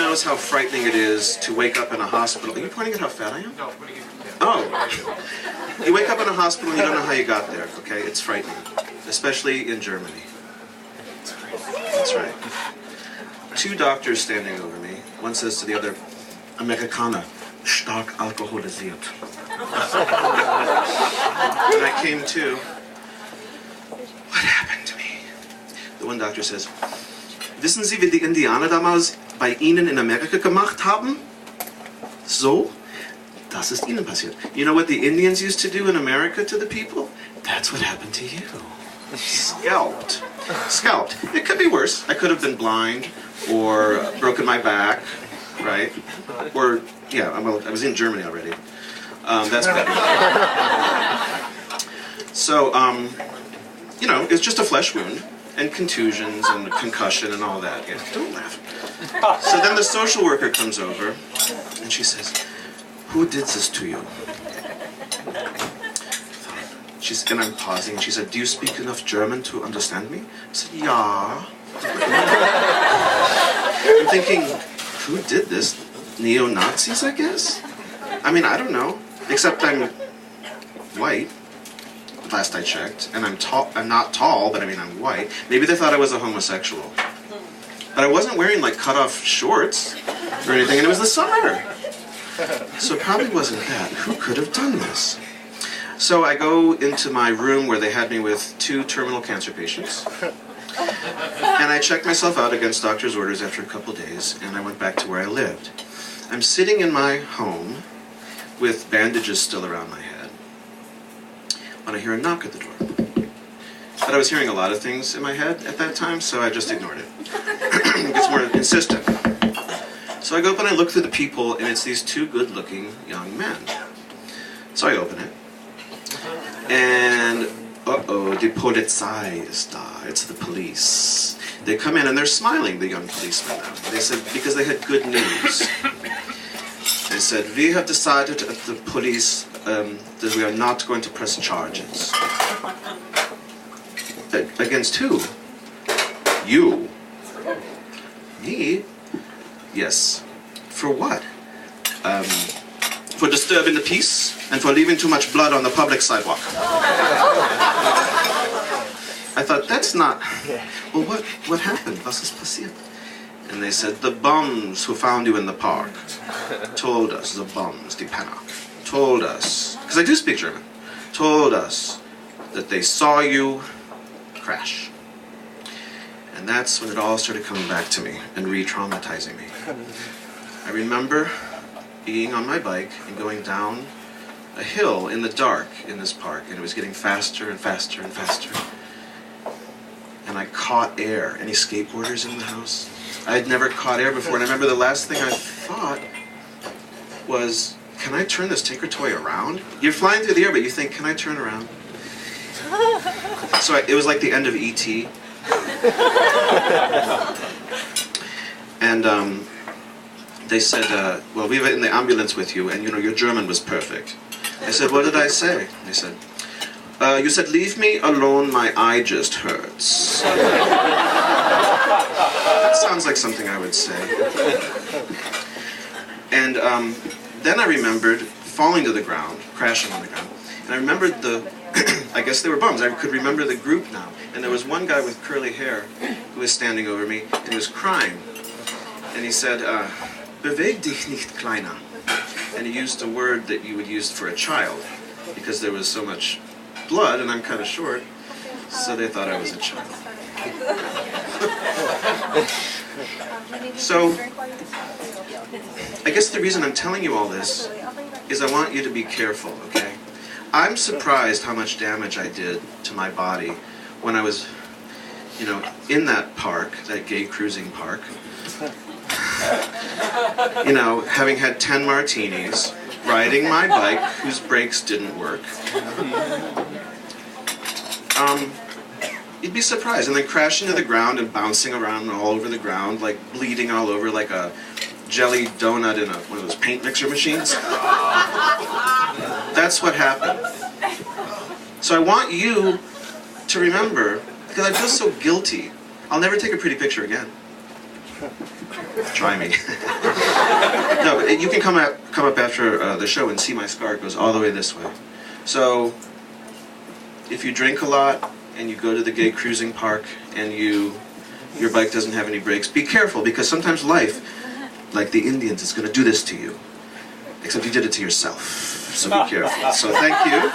knows how frightening it is to wake up in a hospital. Are you pointing at how fat I am? No, what do you... Oh. You wake up in a hospital and you don't know how you got there, okay? It's frightening. Especially in Germany. That's right. Two doctors standing over me. One says to the other, Amerikaner, stark alkoholisiert. And I came to, what happened to me? The one doctor says, wissen Sie, wie die Indianer damals bei Ihnen in Amerika gemacht haben? So? Das ist Ihnen passiert. You know what the Indians used to do in America to the people? That's what happened to you. Scalped. Scalped. It could be worse. I could have been blind, or broken my back, right? Or, yeah, well, I was in Germany already. That's better. So, you know, it's just a flesh wound, and contusions, and concussion, and all that. Yeah, don't laugh. So then the social worker comes over, and she says, who did this to you? And I'm pausing, and she said, do you speak enough German to understand me? I said, yeah. I'm thinking, who did this? Neo-Nazis, I guess? I mean, I don't know. Except I'm white, last I checked, and I'm not tall, but I mean, I'm white. Maybe they thought I was a homosexual. But I wasn't wearing, like, cut-off shorts or anything, and it was the summer. So it probably wasn't that. Who could have done this? So I go into my room where they had me with 2 terminal cancer patients. And I checked myself out against doctor's orders after a couple days, and I went back to where I lived. I'm sitting in my home with bandages still around my head when I hear a knock at the door. But I was hearing a lot of things in my head at that time, so I just ignored it. It gets more insistent. So I go up and I look through the people, and it's these 2 good-looking young men. So I open it. And, uh-oh, die Polizei ist da. It's the police. They come in and they're smiling, the young policemen now. They said, because they had good news. They said, we have decided at the police that we are not going to press charges. Against who? You. Me? Yes. For what? For disturbing the peace and for leaving too much blood on the public sidewalk. I thought, that's not... Well, what happened? Was ist passiert? And they said, the bums who found you in the park told us, the bums, die Penner, told us, because I do speak German, told us that they saw you crash. And that's when it all started coming back to me and re-traumatizing me. I remember being on my bike and going down a hill in the dark in this park, and it was getting faster and faster and faster. And I caught air. Any skateboarders in the house? I had never caught air before, and I remember the last thing I thought was, can I turn this Tinker Toy around? You're flying through the air, but you think, can I turn around? So it was like the end of E.T. And they said, well, we were in the ambulance with you, and you know, your German was perfect. I said, what did I say? They said, you said, leave me alone, my eye just hurts. That sounds like something I would say. And then I remembered falling to the ground, crashing on the ground. And I remembered I guess they were bums. I could remember the group now. And there was one guy with curly hair who was standing over me, and he was crying. And he said, beweg dich nicht, Kleiner. And he used a word that you would use for a child, because there was so much blood, and I'm kind of short, so they thought I was a child. So, I guess the reason I'm telling you all this is I want you to be careful, okay? I'm surprised how much damage I did to my body when I was, you know, in that park, that gay cruising park. You know, having had 10 martinis, riding my bike whose brakes didn't work. You'd be surprised, and then crashing to the ground and bouncing around all over the ground, like bleeding all over like a jelly donut in one of those paint mixer machines. That's what happened. So I want you to remember, because I feel so guilty. I'll never take a pretty picture again. Try me. No, but you can come up after the show and see my scar. It goes all the way this way. So, if you drink a lot and you go to the gay cruising park and your bike doesn't have any brakes, be careful, because sometimes life, like the Indians, is going to do this to you. Except you did it to yourself. So be careful. So thank you.